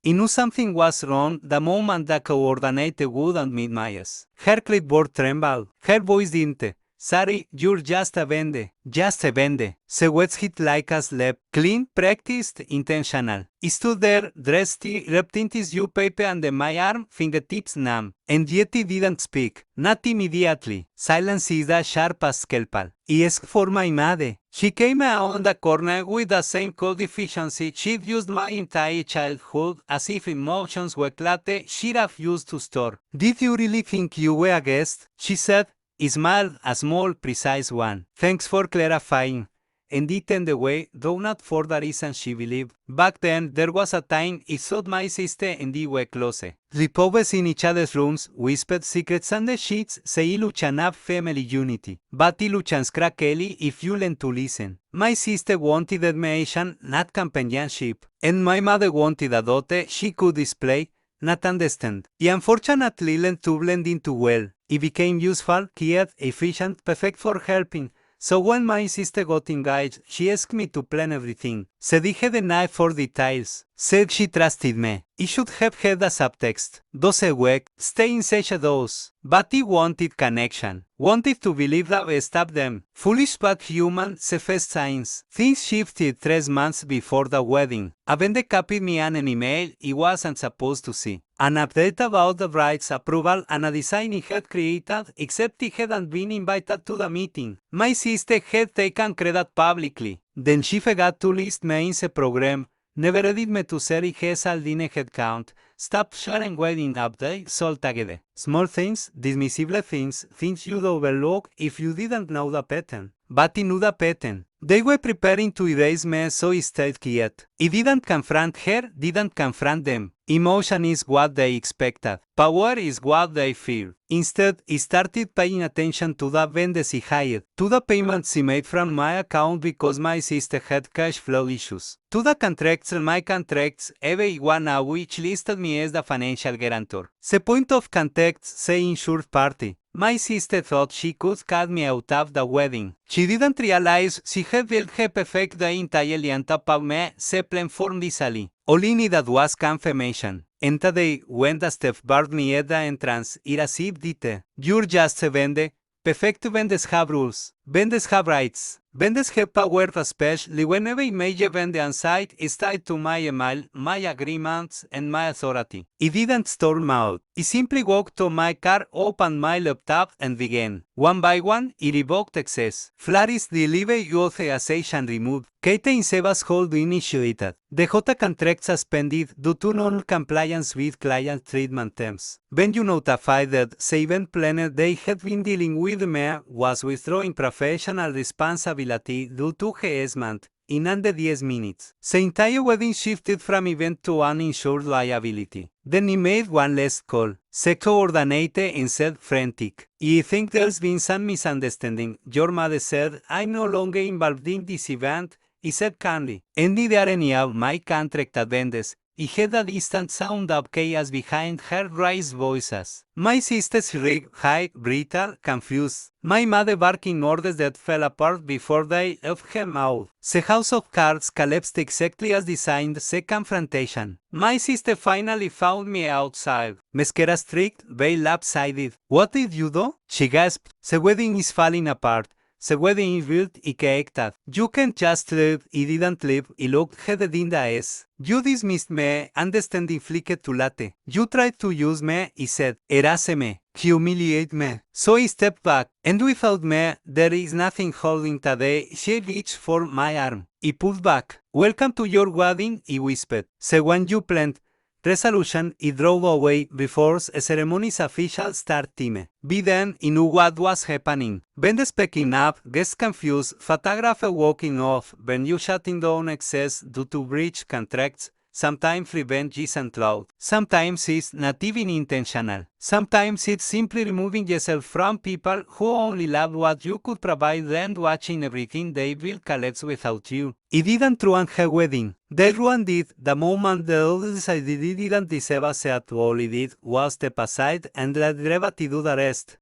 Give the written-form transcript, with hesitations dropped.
I knew something was wrong the moment the coordinator wouldn't meet my eyes. Her clipboard trembled. Her voice didn't. Sorry, you're just a vende. Just a vende. Se wets hit like a slept. Clean, practiced, intentional. I stood there, dressed, wrapped in tissue paper under my arm, fingertips numb. And yet he didn't speak. Not immediately. Silence is as sharp as scalpel. I asked for my mother. She came around the corner with the same cold deficiency she'd used my entire childhood, as if emotions were clutter she'd have used to store. Did you really think you were a guest? She said. He smiled, a small, precise one. Thanks for clarifying. And it turned away, though not for the reason she believed. Back then, there was a time I thought my sister and I were closer. Sleepovers in each other's rooms, whispered secrets under sheets, se iluchan up family unity. But iluchans crackly if you learn to listen. My sister wanted admiration, not companionship. And my mother wanted a daughter she could display, not understand. I unfortunately learned to blend into well. It became useful, quiet, efficient, perfect for helping. So when my sister got engaged, she asked me to plan everything. Se dije the night for details. Said she trusted me. I should have had a subtext. Doesn't work, stay in such a dose. But he wanted connection. Wanted to believe the best of them. Foolish but human, se first signs. Things shifted 3 months before the wedding. A vende copied me an email he wasn't supposed to see. An update about the bride's approval and a design he had created, except he hadn't been invited to the meeting. My sister had taken credit publicly. Then she forgot to list me in the program. Never added me to ser hijas al dine headcount. Stop sharing wedding updates altogether. Small things, dismissible things, things you'd overlook if you didn't know the pattern. But he knew the pattern. They were preparing to erase me, so he stayed quiet. He didn't confront her, didn't confront them. Emotion is what they expected. Power is what they feared. Instead, he started paying attention to the vendors he hired, to the payments he made from my account because my sister had cash flow issues, to the contracts and my contracts, every one of which listed me as the financial guarantor. The point of contact, say insured party. My sister thought she could cut me out of the wedding. She didn't realize she had built her perfect day entirely on top of me, se formed easily. All I needed was confirmation. And today, when the staff barred me at the entrance, I received it. You're just a vende. Perfect vendors have rules. Vendors have rights. Vendors have power, especially whenever a major vendor on site is tied to my email, my agreements, and my authority. I didn't storm out. I simply walked to my car, opened my laptop, and began. One by one, I revoked access. Flaris delivery authorization removed. Kate in Sebas hold initiated. The J contract suspended due to non-compliance with client treatment terms. When you notified that the event planner they had been dealing with me was withdrawing professional responsibility due to harassment in under 10 minutes. The entire wedding shifted from event to uninsured liability. Then he made one last call. The coordinator and said frantic. I think there's been some misunderstanding. Your mother said I'm no longer involved in this event. He said kindly. And neither any of my contracted vendors. He had a distant sound of chaos behind her raised voices. My sister's shriek, high, brittle, confused. My mother barking orders that fell apart before they left her mouth. The house of cards collapsed exactly as designed the confrontation. My sister finally found me outside. Mesquera strict, veil lopsided. What did you do? She gasped. The wedding is falling apart. The wedding is built y connected. You can't just leave. I didn't leave. I looked headed in the ass. You dismissed me, understanding flicked to latte. You tried to use me, he said. Erase me. Humiliate me. So I stepped back, and without me, there is nothing holding today. She reached for my arm. I pulled back. Welcome to your wedding, he whispered. The one you planned. Resolution, he drove away before a ceremony's official start time. By then, he knew what was happening. Vendors packing up, guests confused, photographer walking off, venue shutting down excess due to breach contracts. Sometimes revenge isn't loud. Sometimes it's not even intentional. Sometimes it's simply removing yourself from people who only love what you could provide and watching everything they will collapse without you. It didn't ruin her wedding. They ruined it the moment the others decided it didn't deserve us at all. It did was step aside and let gravity do the rest.